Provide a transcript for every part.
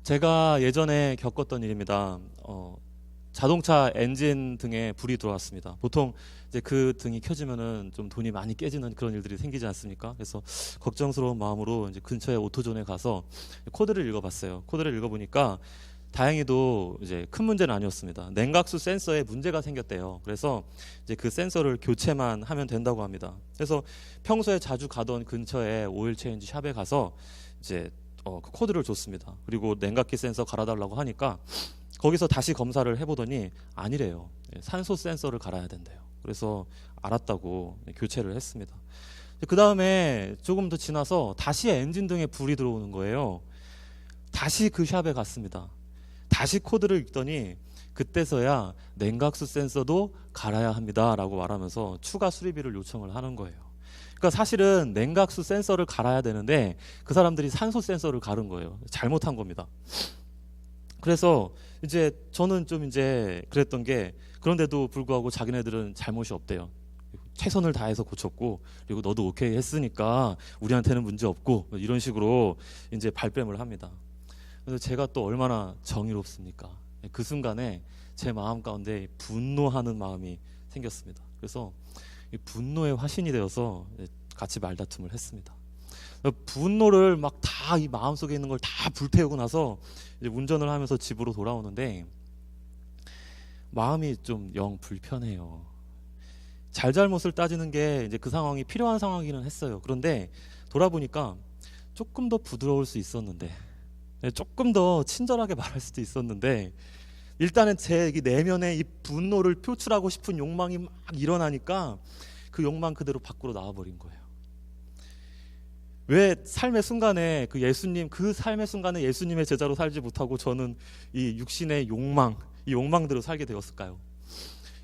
제가 예전에 겪었던 일입니다. 자동차 엔진 등에 불이 들어왔습니다. 보통 이제 그 등이 켜지면은 좀 돈이 많이 깨지는 그런 일들이 생기지 않습니까? 그래서 걱정스러운 마음으로 이제 근처에 오토존에 가서 코드를 읽어봤어요. 코드를 읽어보니까 다행히도 이제 큰 문제는 아니었습니다. 냉각수 센서에 문제가 생겼대요. 그래서 이제 그 센서를 교체만 하면 된다고 합니다. 그래서 평소에 자주 가던 근처에 오일 체인지 샵에 가서 이제 그 코드를 줬습니다. 그리고 냉각기 센서 갈아달라고 하니까 거기서 다시 검사를 해보더니 아니래요. 산소 센서를 갈아야 된대요. 그래서 알았다고 교체를 했습니다. 그 다음에 조금 더 지나서 다시 엔진 등에 불이 들어오는 거예요. 다시 그 샵에 갔습니다. 다시 코드를 읽더니 그때서야 냉각수 센서도 갈아야 합니다 라고 말하면서 추가 수리비를 요청을 하는 거예요. 그러니까 사실은 냉각수 센서를 갈아야 되는데 그 사람들이 산소 센서를 갈은 거예요. 잘못한 겁니다. 그래서 이제 저는 좀 이제 그랬던 게, 그런데도 불구하고 자기네들은 잘못이 없대요. 최선을 다해서 고쳤고, 그리고 너도 오케이 했으니까 우리한테는 문제 없고, 이런 식으로 이제 발뺌을 합니다. 그래서 제가 또 얼마나 정의롭습니까? 그 순간에 제 마음 가운데 분노하는 마음이 생겼습니다. 그래서 분노의 화신이 되어서 같이 말다툼을 했습니다. 분노를 막 다 이 마음속에 있는 걸 다 불태우고 나서 이제 운전을 하면서 집으로 돌아오는데 마음이 좀 영 불편해요. 잘잘못을 따지는 게 이제 그 상황이 필요한 상황이기는 했어요. 그런데 돌아보니까 조금 더 부드러울 수 있었는데, 조금 더 친절하게 말할 수도 있었는데, 일단은 제 내면에 이 분노를 표출하고 싶은 욕망이 막 일어나니까 그 욕망 그대로 밖으로 나와버린 거예요. 왜 삶의 순간에 그 삶의 순간에 예수님의 제자로 살지 못하고 저는 이 육신의 욕망, 이 욕망대로 살게 되었을까요?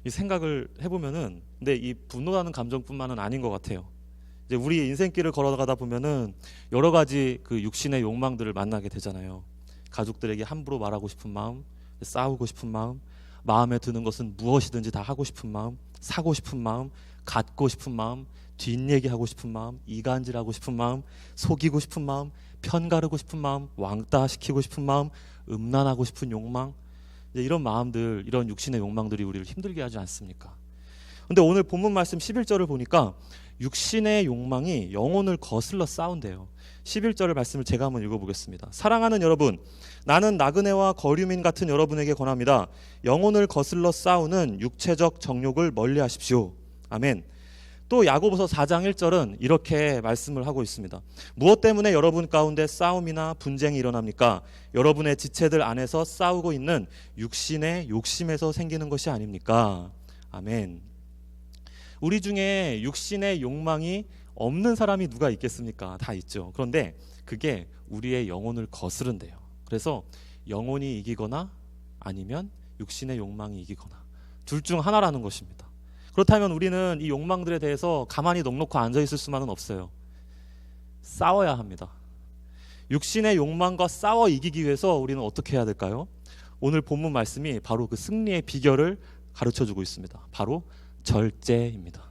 이 생각을 해보면은, 근데 이 분노라는 감정뿐만은 아닌 것 같아요. 이제 우리 인생길을 걸어가다 보면은 여러 가지 그 육신의 욕망들을 만나게 되잖아요. 가족들에게 함부로 말하고 싶은 마음, 싸우고 싶은 마음, 마음에 드는 것은 무엇이든지 다 하고 싶은 마음, 사고 싶은 마음, 갖고 싶은 마음, 뒷얘기하고 싶은 마음, 이간질하고 싶은 마음, 속이고 싶은 마음, 편가르고 싶은 마음, 왕따시키고 싶은 마음, 음란하고 싶은 욕망, 이런 마음들, 이런 육신의 욕망들이 우리를 힘들게 하지 않습니까? 근데 오늘 본문 말씀 11절을 보니까 육신의 욕망이 영혼을 거슬러 싸운대요. 11절의 말씀을 제가 한번 읽어보겠습니다. 사랑하는 여러분, 나는 나그네와 거류민 같은 여러분에게 권합니다. 영혼을 거슬러 싸우는 육체적 정욕을 멀리하십시오. 아멘. 또 야고보서 4장 1절은 이렇게 말씀을 하고 있습니다. 무엇 때문에 여러분 가운데 싸움이나 분쟁이 일어납니까? 여러분의 지체들 안에서 싸우고 있는 육신의 욕심에서 생기는 것이 아닙니까? 아멘. 우리 중에 육신의 욕망이 없는 사람이 누가 있겠습니까? 다 있죠. 그런데 그게 우리의 영혼을 거스른대요. 그래서 영혼이 이기거나 아니면 육신의 욕망이 이기거나 둘 중 하나라는 것입니다. 그렇다면 우리는 이 욕망들에 대해서 가만히 넋놓고 앉아있을 수만은 없어요. 싸워야 합니다. 육신의 욕망과 싸워 이기기 위해서 우리는 어떻게 해야 될까요? 오늘 본문 말씀이 바로 그 승리의 비결을 가르쳐주고 있습니다. 바로 절제입니다.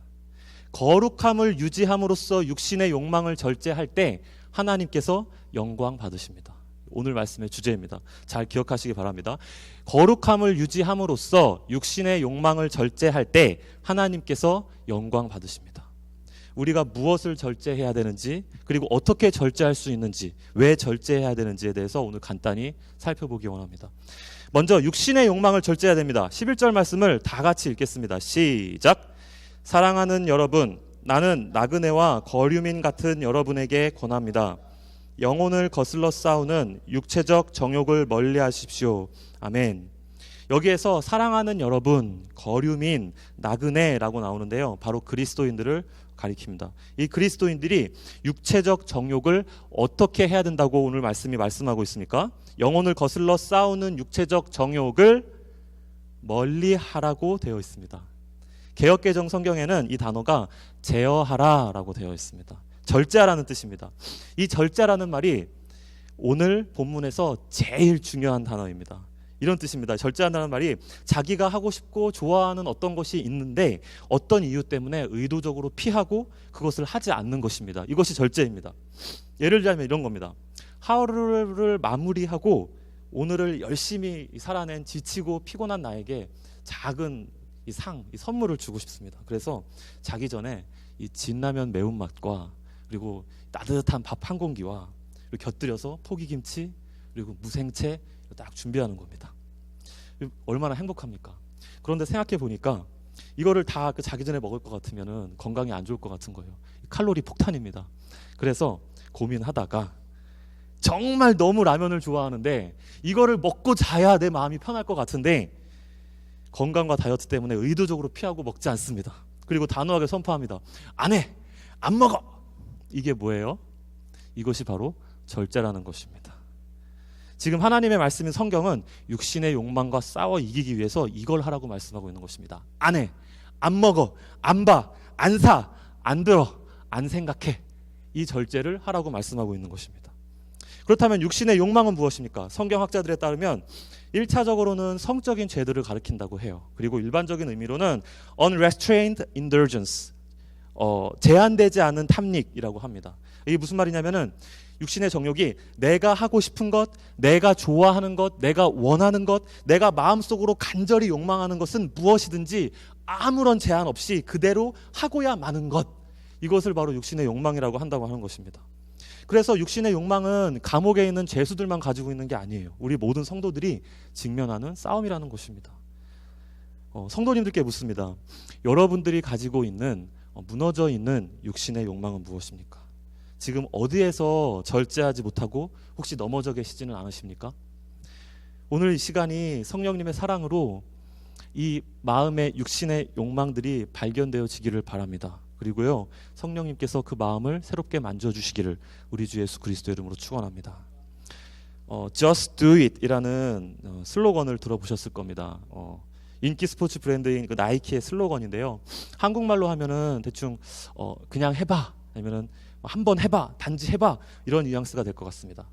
거룩함을 유지함으로써 육신의 욕망을 절제할 때 하나님께서 영광 받으십니다. 오늘 말씀의 주제입니다. 잘 기억하시기 바랍니다. 거룩함을 유지함으로써 육신의 욕망을 절제할 때 하나님께서 영광 받으십니다. 우리가 무엇을 절제해야 되는지, 그리고 어떻게 절제할 수 있는지, 왜 절제해야 되는지에 대해서 오늘 간단히 살펴보기 원합니다. 먼저 육신의 욕망을 절제해야 됩니다. 11절 말씀을 다 같이 읽겠습니다. 시작. 사랑하는 여러분, 나는 나그네와 거류민 같은 여러분에게 권합니다. 영혼을 거슬러 싸우는 육체적 정욕을 멀리하십시오. 아멘. 여기에서 사랑하는 여러분, 거류민, 나그네라고 나오는데요. 바로 그리스도인들을 가리킵니다. 이 그리스도인들이 육체적 정욕을 어떻게 해야 된다고 오늘 말씀이 말씀하고 있습니까? 영혼을 거슬러 싸우는 육체적 정욕을 멀리하라고 되어 있습니다. 개역개정 성경에는 이 단어가 제어하라라고 되어 있습니다. 절제하라는 뜻입니다. 이 절제라는 말이 오늘 본문에서 제일 중요한 단어입니다. 이런 뜻입니다. 절제한다는 말이 자기가 하고 싶고 좋아하는 어떤 것이 있는데 어떤 이유 때문에 의도적으로 피하고 그것을 하지 않는 것입니다. 이것이 절제입니다. 예를 들자면 이런 겁니다. 하루를 마무리하고 오늘을 열심히 살아낸 지치고 피곤한 나에게 작은 이 선물을 주고 싶습니다. 그래서 자기 전에 이 진라면 매운맛과 그리고 따뜻한 밥 한 공기와 그리고 곁들여서 포기김치 그리고 무생채 딱 준비하는 겁니다. 얼마나 행복합니까? 그런데 생각해 보니까 이거를 다 자기 전에 먹을 것 같으면은 건강에 안 좋을 것 같은 거예요. 칼로리 폭탄입니다. 그래서 고민하다가 정말 너무 라면을 좋아하는데 이거를 먹고 자야 내 마음이 편할 것 같은데 건강과 다이어트 때문에 의도적으로 피하고 먹지 않습니다. 그리고 단호하게 선포합니다. 안 해! 안 먹어! 이게 뭐예요? 이것이 바로 절제라는 것입니다. 지금 하나님의 말씀인 성경은 육신의 욕망과 싸워 이기기 위해서 이걸 하라고 말씀하고 있는 것입니다. 안 해! 안 먹어! 안 봐! 안 사! 안 들어! 안 생각해! 이 절제를 하라고 말씀하고 있는 것입니다. 그렇다면 육신의 욕망은 무엇입니까? 성경학자들에 따르면 1차적으로는 성적인 죄들을 가리킨다고 해요. 그리고 일반적인 의미로는 unrestrained indulgence, 제한되지 않은 탐닉이라고 합니다. 이게 무슨 말이냐면은 육신의 정욕이 내가 하고 싶은 것, 내가 좋아하는 것, 내가 원하는 것, 내가 마음속으로 간절히 욕망하는 것은 무엇이든지 아무런 제한 없이 그대로 하고야 마는 것, 이것을 바로 육신의 욕망이라고 한다고 하는 것입니다. 그래서 육신의 욕망은 감옥에 있는 죄수들만 가지고 있는 게 아니에요. 우리 모든 성도들이 직면하는 싸움이라는 것입니다. 성도님들께 묻습니다. 여러분들이 가지고 있는 무너져 있는 육신의 욕망은 무엇입니까? 지금 어디에서 절제하지 못하고 혹시 넘어져 계시지는 않으십니까? 오늘 이 시간이 성령님의 사랑으로 이 마음의 육신의 욕망들이 발견되어지기를 바랍니다. 그리고요, 성령님께서 그 마음을 새롭게 만져주시기를 우리 주 예수 그리스도의 이름으로 축원합니다. Just do it 이라는 슬로건을 들어보셨을 겁니다. 인기 스포츠 브랜드인 그 나이키의 슬로건인데요. 한국말로 하면은 대충 그냥 해봐, 아니면은 한번 해봐, 단지 해봐, 이런 뉘앙스가 될 것 같습니다.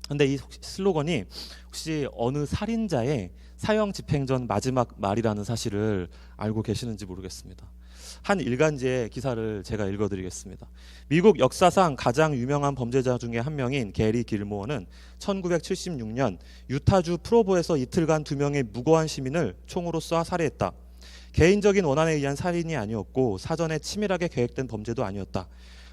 근데 이 슬로건이 혹시 어느 살인자의 사형 집행 전 마지막 말이라는 사실을 알고 계시는지 모르겠습니다. 한 일간지의 기사를 제가 읽어드리겠습니다. 미국 역사상 가장 유명한 범죄자 중에 한 명인 게리 길모어는 1976년 유타주 프로보에서 이틀간 2명의 무고한 시민을 총으로 쏴 살해했다. 개인적인 원한에 의한 살인이 아니었고 사전에 치밀하게 계획된 범죄도 아니었다.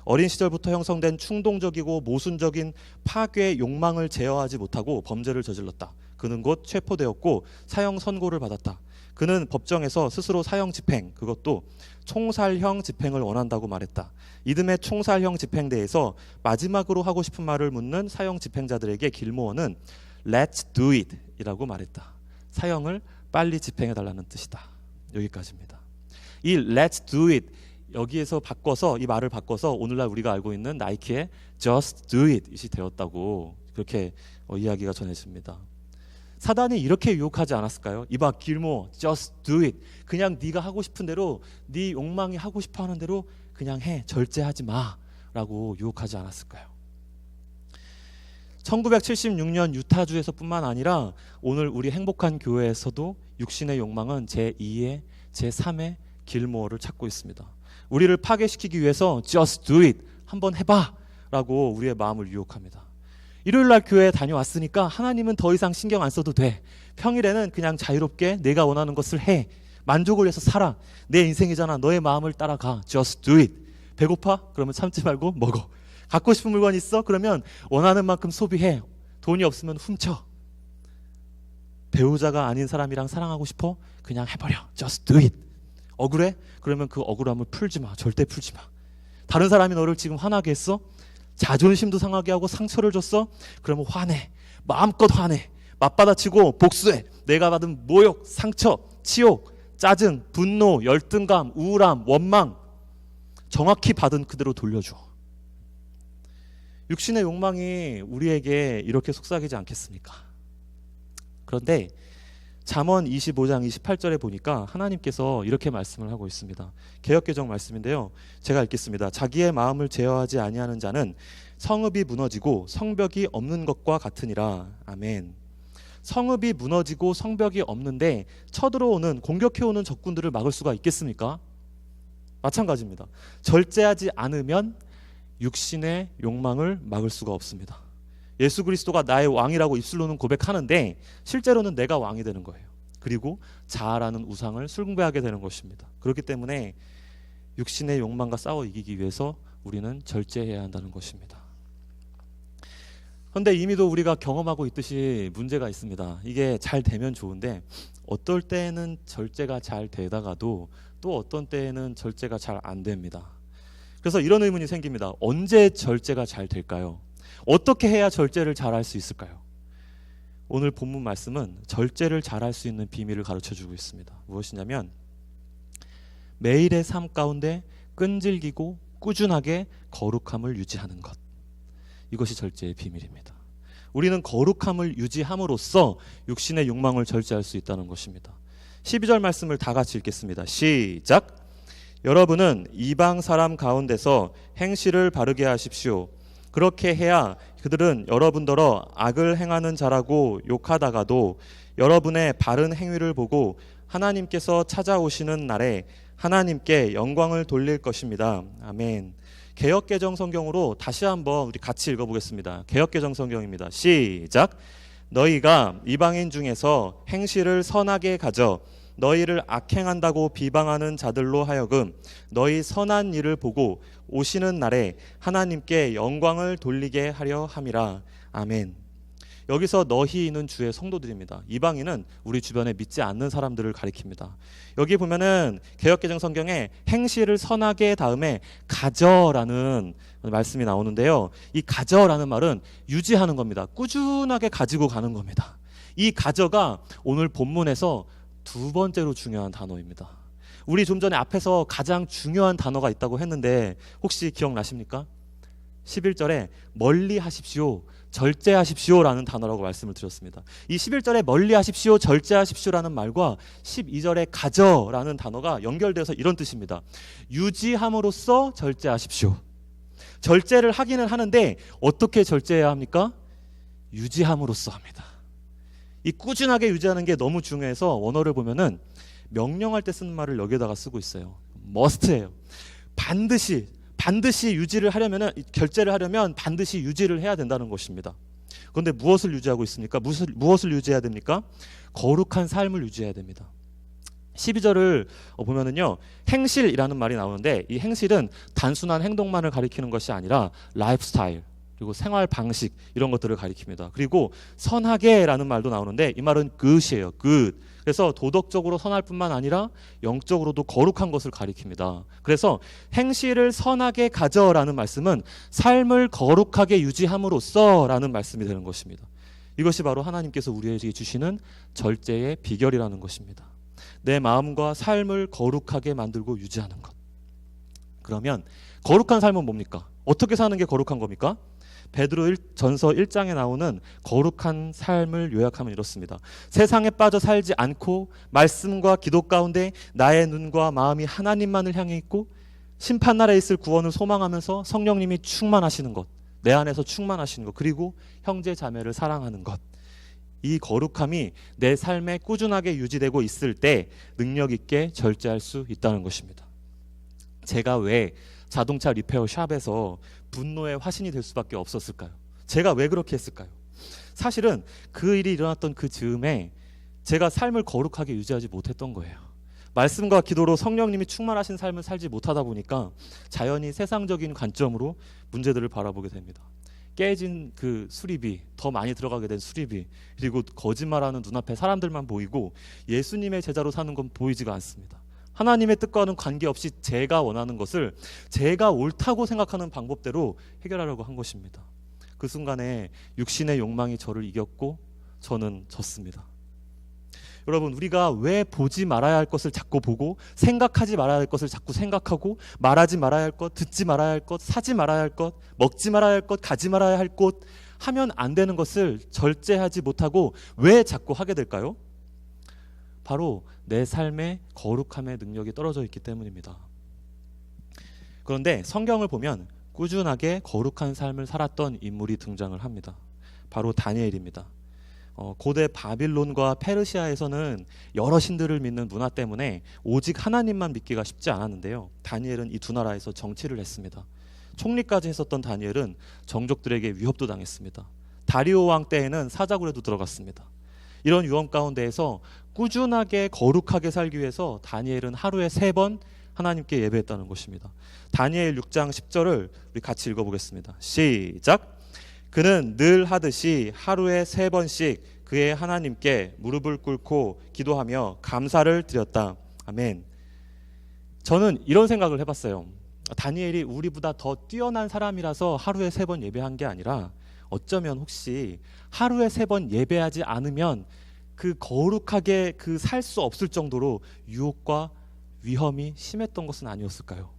어린 시절부터 형성된 충동적이고 모순적인 파괴 욕망을 제어하지 못하고 범죄를 저질렀다. 그는 곧 체포되었고 사형 선고를 받았다. 그는 법정에서 스스로 사형 집행, 그것도 총살형 집행을 원한다고 말했다. 이듬해 총살형 집행대에서 마지막으로 하고 싶은 말을 묻는 사형 집행자들에게 길모어는 Let's do it 이라고 말했다. 사형을 빨리 집행해달라는 뜻이다. 여기까지입니다. 이 Let's do it, 여기에서 바꿔서, 이 말을 바꿔서 오늘날 우리가 알고 있는 나이키의 Just do it 이 되었다고 그렇게 이야기가 전해집니다. 사단이 이렇게 유혹하지 않았을까요? 이봐 길모, just do it. 그냥 네가 하고 싶은 대로, 네 욕망이 하고 싶어 하는 대로 그냥 해, 절제하지 마 라고 유혹하지 않았을까요? 1976년 유타주에서 뿐만 아니라 오늘 우리 행복한 교회에서도 육신의 욕망은 제2의 제3의 길모어를 찾고 있습니다. 우리를 파괴시키기 위해서 just do it, 한번 해봐 라고 우리의 마음을 유혹합니다. 일요일날 교회에 다녀왔으니까 하나님은 더 이상 신경 안 써도 돼. 평일에는 그냥 자유롭게 내가 원하는 것을 해. 만족을 위해서 살아. 내 인생이잖아. 너의 마음을 따라가. Just do it. 배고파? 그러면 참지 말고 먹어. 갖고 싶은 물건 있어? 그러면 원하는 만큼 소비해. 돈이 없으면 훔쳐. 배우자가 아닌 사람이랑 사랑하고 싶어? 그냥 해버려. Just do it. 억울해? 그러면 그 억울함을 풀지 마. 절대 풀지 마. 다른 사람이 너를 지금 화나게 했어? 자존심도 상하게 하고 상처를 줬어? 그러면 화내. 마음껏 화내. 맞받아치고 복수해. 내가 받은 모욕, 상처, 치욕, 짜증, 분노, 열등감, 우울함, 원망 정확히 받은 그대로 돌려줘. 육신의 욕망이 우리에게 이렇게 속삭이지 않겠습니까? 그런데 잠언 25장 28절에 보니까 하나님께서 이렇게 말씀을 하고 있습니다. 개역개정 말씀인데요. 제가 읽겠습니다. 자기의 마음을 제어하지 아니하는 자는 성읍이 무너지고 성벽이 없는 것과 같으니라. 아멘. 성읍이 무너지고 성벽이 없는데 쳐들어오는, 공격해오는 적군들을 막을 수가 있겠습니까? 마찬가지입니다. 절제하지 않으면 육신의 욕망을 막을 수가 없습니다. 예수 그리스도가 나의 왕이라고 입술로는 고백하는데 실제로는 내가 왕이 되는 거예요. 그리고 자아라는 우상을 숭배하게 되는 것입니다. 그렇기 때문에 육신의 욕망과 싸워 이기기 위해서 우리는 절제해야 한다는 것입니다. 그런데 이미도 우리가 경험하고 있듯이 문제가 있습니다. 이게 잘 되면 좋은데 어떨 때는 절제가 잘 되다가도 또 어떤 때에는 절제가 잘 안 됩니다. 그래서 이런 의문이 생깁니다. 언제 절제가 잘 될까요? 어떻게 해야 절제를 잘 할 수 있을까요? 오늘 본문 말씀은 절제를 잘 할 수 있는 비밀을 가르쳐주고 있습니다. 무엇이냐면 매일의 삶 가운데 끈질기고 꾸준하게 거룩함을 유지하는 것. 이것이 절제의 비밀입니다. 우리는 거룩함을 유지함으로써 육신의 욕망을 절제할 수 있다는 것입니다. 12절 말씀을 다 같이 읽겠습니다. 시작. 여러분은 이방 사람 가운데서 행실을 바르게 하십시오. 그렇게 해야 그들은 여러분더러 악을 행하는 자라고 욕하다가도 여러분의 바른 행위를 보고 하나님께서 찾아오시는 날에 하나님께 영광을 돌릴 것입니다. 아멘. 개역개정 성경으로 다시 한번 우리 같이 읽어보겠습니다. 개역개정 성경입니다. 시작. 너희가 이방인 중에서 행실을 선하게 가져 너희를 악행한다고 비방하는 자들로 하여금 너희 선한 일을 보고 오시는 날에 하나님께 영광을 돌리게 하려 함이라. 아멘. 여기서 너희는 주의 성도들입니다. 이방인은 우리 주변에 믿지 않는 사람들을 가리킵니다. 여기 보면은 개역개정 성경에 행실을 선하게 다음에 가져라는 말씀이 나오는데요. 이 가져라는 말은 유지하는 겁니다. 꾸준하게 가지고 가는 겁니다. 이 가져가 오늘 본문에서 두 번째로 중요한 단어입니다. 우리 좀 전에 앞에서 가장 중요한 단어가 있다고 했는데 혹시 기억나십니까? 11절에 멀리 하십시오, 절제하십시오라는 단어라고 말씀을 드렸습니다. 이 11절에 멀리 하십시오, 절제하십시오라는 말과 12절에 가져라는 단어가 연결돼서 이런 뜻입니다. 유지함으로써 절제하십시오. 절제를 하기는 하는데 어떻게 절제해야 합니까? 유지함으로써 합니다. 이 꾸준하게 유지하는 게 너무 중요해서 원어를 보면은 명령할 때 쓰는 말을 여기다가 쓰고 있어요. must예요. 반드시 유지를 하려면은, 결제를 하려면 반드시 유지를 해야 된다는 것입니다. 그런데 무엇을 유지하고 있습니까? 무엇을 유지해야 됩니까? 거룩한 삶을 유지해야 됩니다. 12절을 보면은요, 행실이라는 말이 나오는데 이 행실은 단순한 행동만을 가리키는 것이 아니라 라이프 스타일, 그리고 생활 방식, 이런 것들을 가리킵니다. 그리고 선하게라는 말도 나오는데 이 말은 good이에요. good. 그래서 도덕적으로 선할 뿐만 아니라 영적으로도 거룩한 것을 가리킵니다. 그래서 행실을 선하게 가져라는 말씀은 삶을 거룩하게 유지함으로써라는 말씀이 되는 것입니다. 이것이 바로 하나님께서 우리에게 주시는 절제의 비결이라는 것입니다. 내 마음과 삶을 거룩하게 만들고 유지하는 것. 그러면 거룩한 삶은 뭡니까? 어떻게 사는 게 거룩한 겁니까? 베드로 전서 1장에 나오는 거룩한 삶을 요약하면 이렇습니다. 세상에 빠져 살지 않고 말씀과 기도 가운데 나의 눈과 마음이 하나님만을 향해 있고 심판날에 있을 구원을 소망하면서 성령님이 충만하시는 것, 내 안에서 충만하시는 것, 그리고 형제 자매를 사랑하는 것. 이 거룩함이 내 삶에 꾸준하게 유지되고 있을 때 능력 있게 절제할 수 있다는 것입니다. 제가 왜 자동차 리페어 샵에서 분노의 화신이 될 수밖에 없었을까요? 제가 왜 그렇게 했을까요? 사실은 그 일이 일어났던 그 즈음에 제가 삶을 거룩하게 유지하지 못했던 거예요. 말씀과 기도로 성령님이 충만하신 삶을 살지 못하다 보니까 자연히 세상적인 관점으로 문제들을 바라보게 됩니다. 깨진 그 수리비, 더 많이 들어가게 된 수리비, 그리고 거짓말하는 눈앞에 사람들만 보이고 예수님의 제자로 사는 건 보이지가 않습니다. 하나님의 뜻과는 관계없이 제가 원하는 것을 제가 옳다고 생각하는 방법대로 해결하려고 한 것입니다. 그 순간에 육신의 욕망이 저를 이겼고 저는 졌습니다. 여러분, 우리가 왜 보지 말아야 할 것을 자꾸 보고 생각하지 말아야 할 것을 자꾸 생각하고 말하지 말아야 할 것, 듣지 말아야 할 것, 사지 말아야 할 것, 먹지 말아야 할 것, 가지 말아야 할 곳, 하면 안 되는 것을 절제하지 못하고 왜 자꾸 하게 될까요? 바로 내 삶의 거룩함의 능력이 떨어져 있기 때문입니다. 그런데 성경을 보면 꾸준하게 거룩한 삶을 살았던 인물이 등장을 합니다. 바로 다니엘입니다. 고대 바빌론과 페르시아에서는 여러 신들을 믿는 문화 때문에 오직 하나님만 믿기가 쉽지 않았는데요. 다니엘은 이 두 나라에서 정치를 했습니다. 총리까지 했었던 다니엘은 정족들에게 위협도 당했습니다. 다리오 왕 때에는 사자굴에도 들어갔습니다. 이런 위험 가운데에서 꾸준하게 거룩하게 살기 위해서 다니엘은 하루에 3번 하나님께 예배했다는 것입니다. 다니엘 6장 10절을 우리 같이 읽어보겠습니다. 시작. 그는 늘 하듯이 하루에 3번씩 그의 하나님께 무릎을 꿇고 기도하며 감사를 드렸다. 아멘. 저는 이런 생각을 해봤어요. 다니엘이 우리보다 더 뛰어난 사람이라서 하루에 3번 예배한 게 아니라 어쩌면 혹시 하루에 3번 예배하지 않으면 그 거룩하게 그 살 수 없을 정도로 유혹과 위험이 심했던 것은 아니었을까요?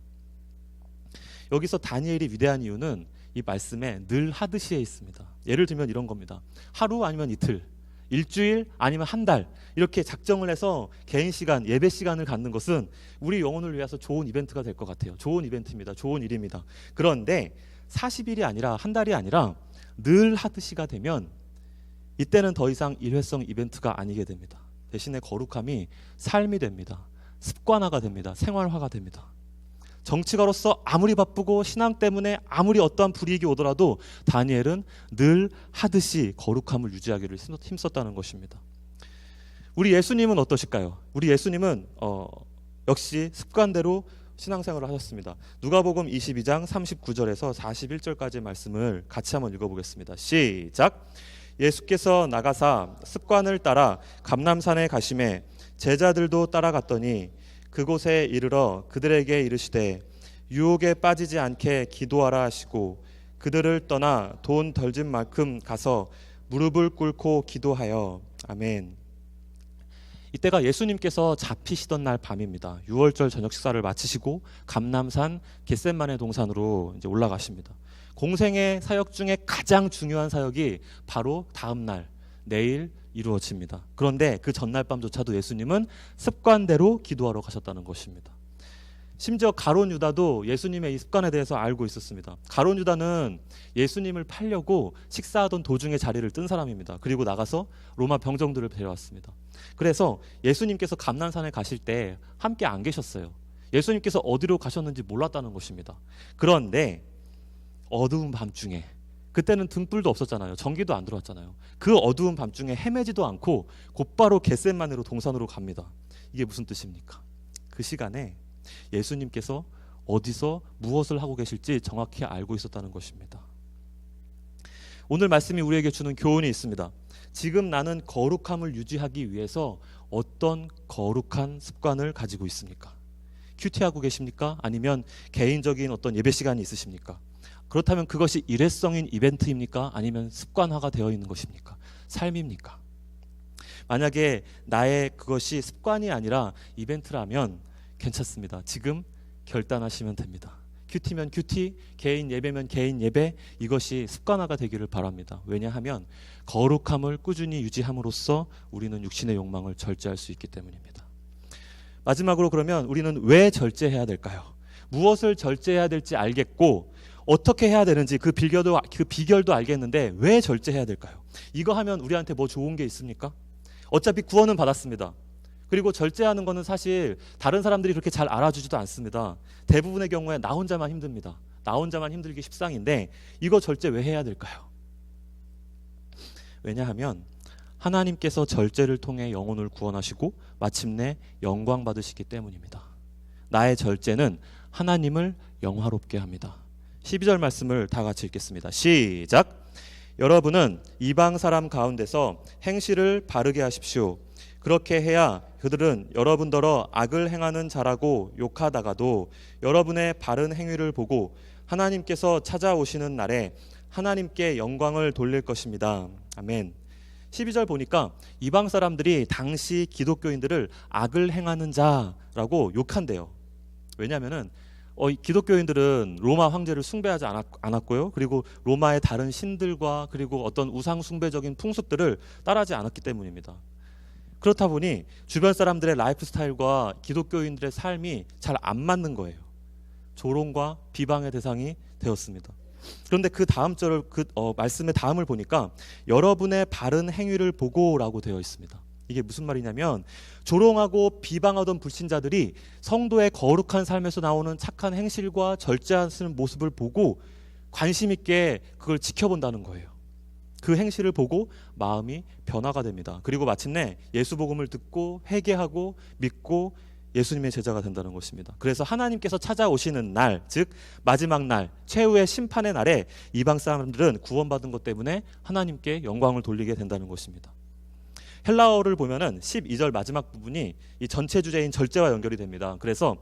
여기서 다니엘이 위대한 이유는 이 말씀에 늘 하듯이에 있습니다. 예를 들면 이런 겁니다. 하루 아니면 이틀, 일주일 아니면 한 달 이렇게 작정을 해서 개인 시간, 예배 시간을 갖는 것은 우리 영혼을 위해서 좋은 이벤트가 될 것 같아요. 좋은 이벤트입니다. 좋은 일입니다. 그런데 40일이 아니라 한 달이 아니라 늘 하듯이가 되면 이때는 더 이상 일회성 이벤트가 아니게 됩니다. 대신에 거룩함이 삶이 됩니다. 습관화가 됩니다. 생활화가 됩니다. 정치가로서 아무리 바쁘고 신앙 때문에 아무리 어떠한 불이익이 오더라도 다니엘은 늘 하듯이 거룩함을 유지하기를 힘썼다는 것입니다. 우리 예수님은 어떠실까요? 우리 예수님은 역시 습관대로 신앙생활을 하셨습니다. 누가복음 22장 39절에서 41절까지의 말씀을 같이 한번 읽어보겠습니다. 시작. 예수께서 나가사 습관을 따라 감람산에 가심에 제자들도 따라갔더니 그곳에 이르러 그들에게 이르시되 유혹에 빠지지 않게 기도하라 하시고 그들을 떠나 돈 덜진 만큼 가서 무릎을 꿇고 기도하여. 아멘. 이때가 예수님께서 잡히시던 날 밤입니다. 6월절 저녁 식사를 마치시고 감람산 겟셋마네 동산으로 이제 올라가십니다. 공생의 사역 중에 가장 중요한 사역이 바로 다음 날 내일 이루어집니다. 그런데 그 전날 밤조차도 예수님은 습관대로 기도하러 가셨다는 것입니다. 심지어 가룟 유다도 예수님의 이 습관에 대해서 알고 있었습니다. 가룟 유다는 예수님을 팔려고 식사하던 도중에 자리를 뜬 사람입니다. 그리고 나가서 로마 병정들을 데려왔습니다. 그래서 예수님께서 감람산에 가실 때 함께 안 계셨어요. 예수님께서 어디로 가셨는지 몰랐다는 것입니다. 그런데 어두운 밤중에, 그때는 등불도 없었잖아요. 전기도 안 들어왔잖아요. 그 어두운 밤중에 헤매지도 않고 곧바로 겟셋마네로 동산으로 갑니다. 이게 무슨 뜻입니까? 그 시간에 예수님께서 어디서 무엇을 하고 계실지 정확히 알고 있었다는 것입니다. 오늘 말씀이 우리에게 주는 교훈이 있습니다. 지금 나는 거룩함을 유지하기 위해서 어떤 거룩한 습관을 가지고 있습니까? 큐티하고 계십니까? 아니면 개인적인 어떤 예배 시간이 있으십니까? 그렇다면 그것이 일회성인 이벤트입니까? 아니면 습관화가 되어 있는 것입니까? 삶입니까? 만약에 나의 그것이 습관이 아니라 이벤트라면 괜찮습니다. 지금 결단하시면 됩니다. 큐티면 큐티, 개인 예배면 개인 예배, 이것이 습관화가 되기를 바랍니다. 왜냐하면 거룩함을 꾸준히 유지함으로써 우리는 육신의 욕망을 절제할 수 있기 때문입니다. 마지막으로 그러면 우리는 왜 절제해야 될까요? 무엇을 절제해야 될지 알겠고 어떻게 해야 되는지 그 비결도 알겠는데 왜 절제해야 될까요? 이거 하면 우리한테 뭐 좋은 게 있습니까? 어차피 구원은 받았습니다. 그리고 절제하는 것은 사실 다른 사람들이 그렇게 잘 알아주지도 않습니다. 대부분의 경우에 나 혼자만 힘듭니다. 나 혼자만 힘들기 십상인데 이거 절제 왜 해야 될까요? 왜냐하면 하나님께서 절제를 통해 영혼을 구원하시고 마침내 영광 받으시기 때문입니다. 나의 절제는 하나님을 영화롭게 합니다. 12절 말씀을 다 같이 읽겠습니다. 시작. 여러분은 이방 사람 가운데서 행실을 바르게 하십시오. 그렇게 해야 그들은 여러분더러 악을 행하는 자라고 욕하다가도 여러분의 바른 행위를 보고 하나님께서 찾아오시는 날에 하나님께 영광을 돌릴 것입니다. 아멘. 12절 보니까 이방 사람들이 당시 기독교인들을 악을 행하는 자라고 욕한대요. 왜냐하면은 기독교인들은 로마 황제를 숭배하지 않았고요. 그리고 로마의 다른 신들과 그리고 어떤 우상 숭배적인 풍습들을 따르지 않았기 때문입니다. 그렇다 보니 주변 사람들의 라이프 스타일과 기독교인들의 삶이 잘 안 맞는 거예요. 조롱과 비방의 대상이 되었습니다. 그런데 그 다음 절을 말씀의 다음을 보니까 여러분의 바른 행위를 보고라고 되어 있습니다. 이게 무슨 말이냐면 조롱하고 비방하던 불신자들이 성도의 거룩한 삶에서 나오는 착한 행실과 절제하는 모습을 보고 관심 있게 그걸 지켜본다는 거예요. 그 행실을 보고 마음이 변화가 됩니다. 그리고 마침내 예수 복음을 듣고 회개하고 믿고 예수님의 제자가 된다는 것입니다. 그래서 하나님께서 찾아오시는 날, 즉 마지막 날, 최후의 심판의 날에 이방 사람들은 구원받은 것 때문에 하나님께 영광을 돌리게 된다는 것입니다. 헬라어를 보면은 12절 마지막 부분이 이 전체 주제인 절제와 연결이 됩니다. 그래서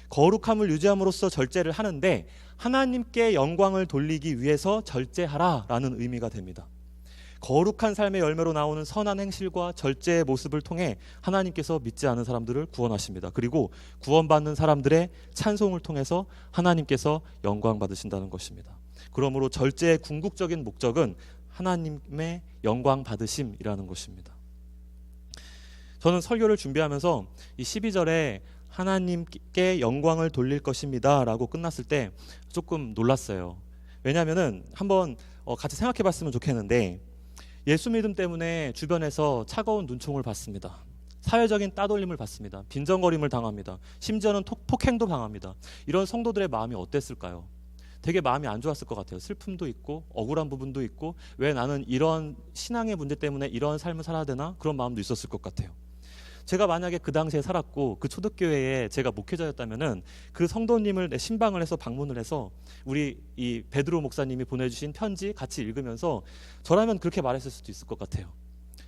거룩함을 유지함으로써 절제를 하는데 하나님께 영광을 돌리기 위해서 절제하라라는 의미가 됩니다. 거룩한 삶의 열매로 나오는 선한 행실과 절제의 모습을 통해 하나님께서 믿지 않은 사람들을 구원하십니다. 그리고 구원받는 사람들의 찬송을 통해서 하나님께서 영광 받으신다는 것입니다. 그러므로 절제의 궁극적인 목적은 하나님의 영광 받으심이라는 것입니다. 저는 설교를 준비하면서 이 12절에 하나님께 영광을 돌릴 것입니다 라고 끝났을 때 조금 놀랐어요. 왜냐하면 한번 같이 생각해 봤으면 좋겠는데, 예수 믿음 때문에 주변에서 차가운 눈총을 받습니다. 사회적인 따돌림을 받습니다. 빈정거림을 당합니다. 심지어는 폭행도 당합니다. 이런 성도들의 마음이 어땠을까요? 되게 마음이 안 좋았을 것 같아요. 슬픔도 있고 억울한 부분도 있고, 왜 나는 이런 신앙의 문제 때문에 이런 삶을 살아야 되나, 그런 마음도 있었을 것 같아요. 제가 만약에 그 당시에 살았고 그 초대교회에 제가 목회자였다면은 그 성도님을 신방을 해서 방문을 해서 우리 이 베드로 목사님이 보내주신 편지 같이 읽으면서 저라면 그렇게 말했을 수도 있을 것 같아요.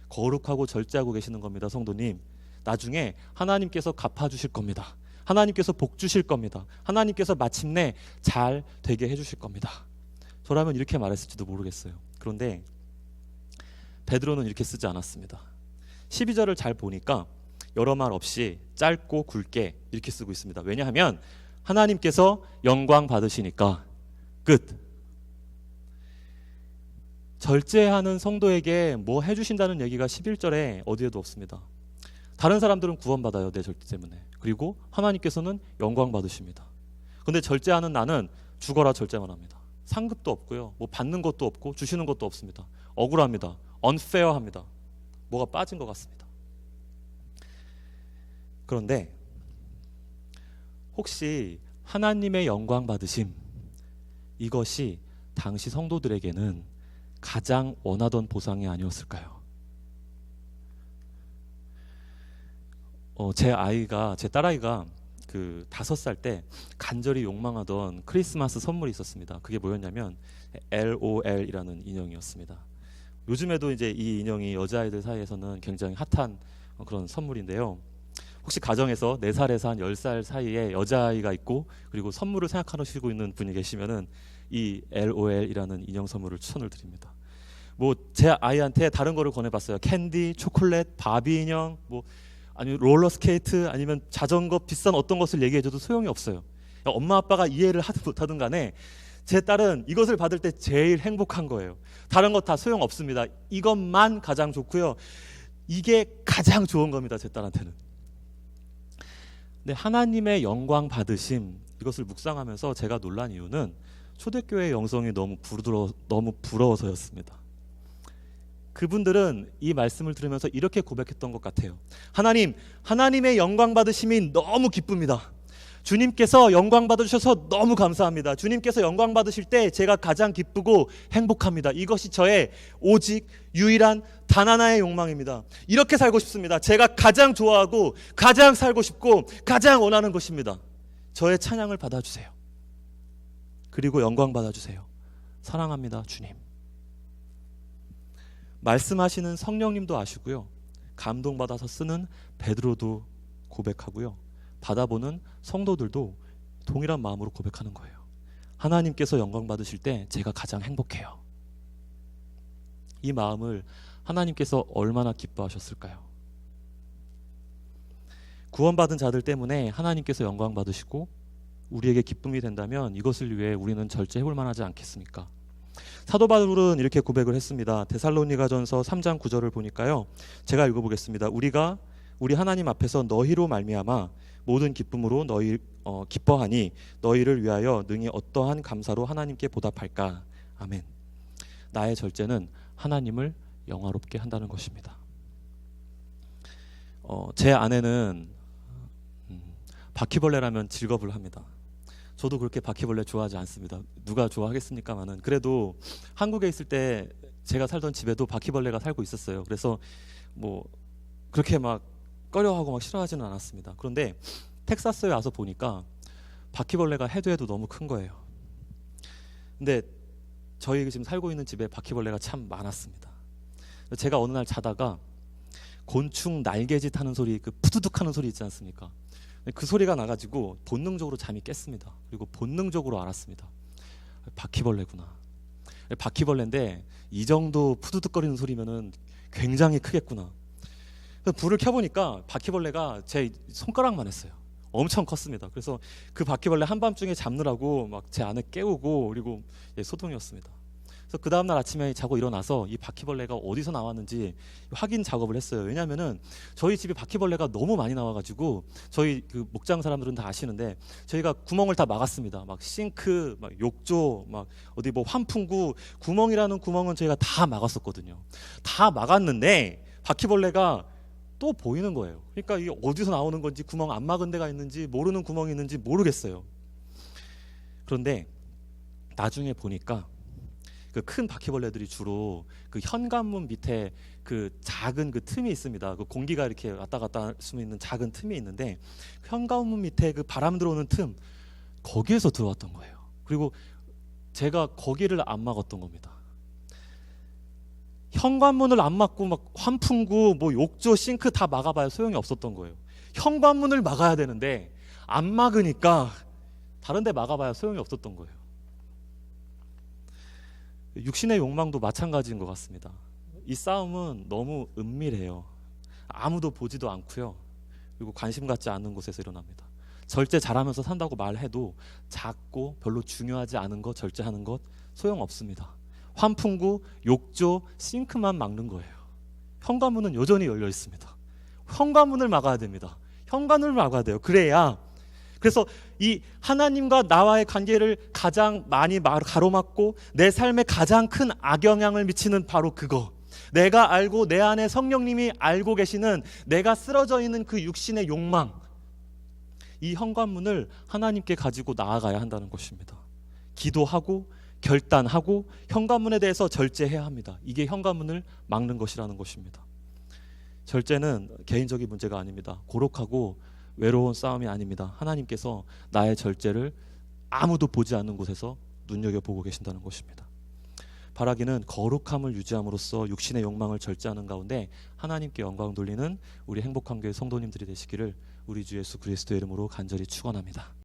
거룩하고 절제하고 계시는 겁니다, 성도님. 나중에 하나님께서 갚아주실 겁니다. 하나님께서 복 주실 겁니다. 하나님께서 마침내 잘 되게 해주실 겁니다. 저라면 이렇게 말했을지도 모르겠어요. 그런데 베드로는 이렇게 쓰지 않았습니다. 12절을 잘 보니까 여러 말 없이 짧고 굵게 이렇게 쓰고 있습니다. 왜냐하면 하나님께서 영광 받으시니까 끝. 절제하는 성도에게 뭐 해주신다는 얘기가 11절에 어디에도 없습니다. 다른 사람들은 구원받아요, 내 절제 때문에. 그리고 하나님께서는 영광 받으십니다. 그런데 절제하는 나는 죽어라 절제만 합니다. 상급도 없고요, 뭐 받는 것도 없고 주시는 것도 없습니다. 억울합니다. unfair합니다. 뭐가 빠진 것 같습니다. 그런데 혹시 하나님의 영광 받으심, 이것이 당시 성도들에게는 가장 원하던 보상이 아니었을까요? 제 딸아이가 그 5살 때 간절히 욕망하던 크리스마스 선물이 있었습니다. 그게 뭐였냐면 LOL이라는 인형이었습니다. 요즘에도 이제 이 인형이 여자아이들 사이에서는 굉장히 핫한 그런 선물인데요. 혹시 가정에서 4살에서 한 10살 사이에 여자아이가 있고 그리고 선물을 생각하시고 있는 분이 계시면은 이 LOL이라는 인형 선물을 추천을 드립니다. 뭐 제 아이한테 다른 거를 권해봤어요. 캔디, 초콜릿, 바비 인형, 뭐 아니면 롤러스케이트, 아니면 자전거, 비싼 어떤 것을 얘기해줘도 소용이 없어요. 엄마 아빠가 이해를 하든 못하든 간에 제 딸은 이것을 받을 때 제일 행복한 거예요. 다른 것 다 소용없습니다. 이것만 가장 좋고요. 이게 가장 좋은 겁니다, 제 딸한테는. 근데 하나님의 영광 받으심, 이것을 묵상하면서 제가 놀란 이유는 초대교회의 영성이 너무 부러워서였습니다. 그분들은 이 말씀을 들으면서 이렇게 고백했던 것 같아요. 하나님, 하나님의 영광 받으심이 너무 기쁩니다. 주님께서 영광 받으셔서 너무 감사합니다. 주님께서 영광 받으실 때 제가 가장 기쁘고 행복합니다. 이것이 저의 오직 유일한 단 하나의 욕망입니다. 이렇게 살고 싶습니다. 제가 가장 좋아하고 가장 살고 싶고 가장 원하는 것입니다. 저의 찬양을 받아주세요. 그리고 영광 받아주세요. 사랑합니다, 주님. 말씀하시는 성령님도 아시고요, 감동받아서 쓰는 베드로도 고백하고요, 받아보는 성도들도 동일한 마음으로 고백하는 거예요. 하나님께서 영광 받으실 때 제가 가장 행복해요. 이 마음을 하나님께서 얼마나 기뻐하셨을까요? 구원받은 자들 때문에 하나님께서 영광 받으시고 우리에게 기쁨이 된다면 이것을 위해 우리는 절제해볼 만하지 않겠습니까? 사도 바울은 이렇게 고백을 했습니다. 데살로니가전서 3장 9절을 보니까요, 제가 읽어보겠습니다. 우리 하나님 앞에서 너희로 말미암아 모든 기쁨으로 기뻐하니 너희를 위하여 능히 어떠한 감사로 하나님께 보답할까. 아멘. 나의 절제는 하나님을 영화롭게 한다는 것입니다. 제 아내는 바퀴벌레라면 직업을 합니다. 저도 그렇게 바퀴벌레 좋아하지 않습니다. 누가 좋아하겠습니까마는. 그래도 한국에 있을 때 제가 살던 집에도 바퀴벌레가 살고 있었어요. 그래서 뭐 그렇게 막 꺼려하고 막 싫어하지는 않았습니다. 그런데 텍사스에 와서 보니까 바퀴벌레가 해도 해도 너무 큰 거예요. 근데 저희 지금 살고 있는 집에 바퀴벌레가 참 많았습니다. 제가 어느 날 자다가 곤충 날개짓 하는 소리, 그 푸드득 하는 소리 있지 않습니까? 그 소리가 나가지고 본능적으로 잠이 깼습니다. 그리고 본능적으로 알았습니다. 바퀴벌레구나. 바퀴벌레인데 이 정도 푸드득거리는 소리면은 굉장히 크겠구나. 불을 켜보니까 바퀴벌레가 제 손가락만 했어요. 엄청 컸습니다. 그래서 그 바퀴벌레 한밤중에 잡느라고 막 제 안에 깨우고 그리고 소동이었습니다. 그래서 그 다음날 아침에 자고 일어나서 이 바퀴벌레가 어디서 나왔는지 확인 작업을 했어요. 왜냐하면은 저희 집에 바퀴벌레가 너무 많이 나와가지고 저희 그 목장 사람들은 다 아시는데 저희가 구멍을 다 막았습니다. 막 싱크, 막 욕조, 막 어디 뭐 환풍구 구멍이라는 구멍은 저희가 다 막았었거든요. 다 막았는데 바퀴벌레가 또 보이는 거예요. 그러니까 이게 어디서 나오는 건지 구멍 안 막은 데가 있는지 모르는 구멍이 있는지 모르겠어요. 그런데 나중에 보니까 그 큰 바퀴벌레들이 주로 그 현관문 밑에 그 작은 그 틈이 있습니다. 그 공기가 이렇게 왔다 갔다 할 수 있는 작은 틈이 있는데 현관문 밑에 그 바람 들어오는 틈 거기에서 들어왔던 거예요. 그리고 제가 거기를 안 막았던 겁니다. 현관문을 안 막고 막 환풍구, 뭐 욕조, 싱크 다 막아봐야 소용이 없었던 거예요. 현관문을 막아야 되는데 안 막으니까 다른 데 막아봐야 소용이 없었던 거예요. 육신의 욕망도 마찬가지인 것 같습니다. 이 싸움은 너무 은밀해요. 아무도 보지도 않고요. 그리고 관심 갖지 않는 곳에서 일어납니다. 절제 잘하면서 산다고 말해도 작고 별로 중요하지 않은 것 절제하는 것 소용없습니다. 환풍구, 욕조, 싱크만 막는 거예요. 현관문은 여전히 열려 있습니다. 현관문을 막아야 됩니다. 현관을 막아야 돼요. 그래서 이 하나님과 나와의 관계를 가장 많이 가로막고 내 삶에 가장 큰 악영향을 미치는 바로 그거. 내가 알고 내 안에 성령님이 알고 계시는 내가 쓰러져 있는 그 육신의 욕망. 이 현관문을 하나님께 가지고 나아가야 한다는 것입니다. 기도하고 결단하고 현관문에 대해서 절제해야 합니다. 이게 현관문을 막는 것이라는 것입니다. 절제는 개인적인 문제가 아닙니다. 고록하고 외로운 싸움이 아닙니다. 하나님께서 나의 절제를 아무도 보지 않는 곳에서 눈여겨보고 계신다는 것입니다. 바라기는 거룩함을 유지함으로써 육신의 욕망을 절제하는 가운데 하나님께 영광 돌리는 우리 행복한 교회 성도님들이 되시기를 우리 주 예수 그리스도의 이름으로 간절히 축원합니다.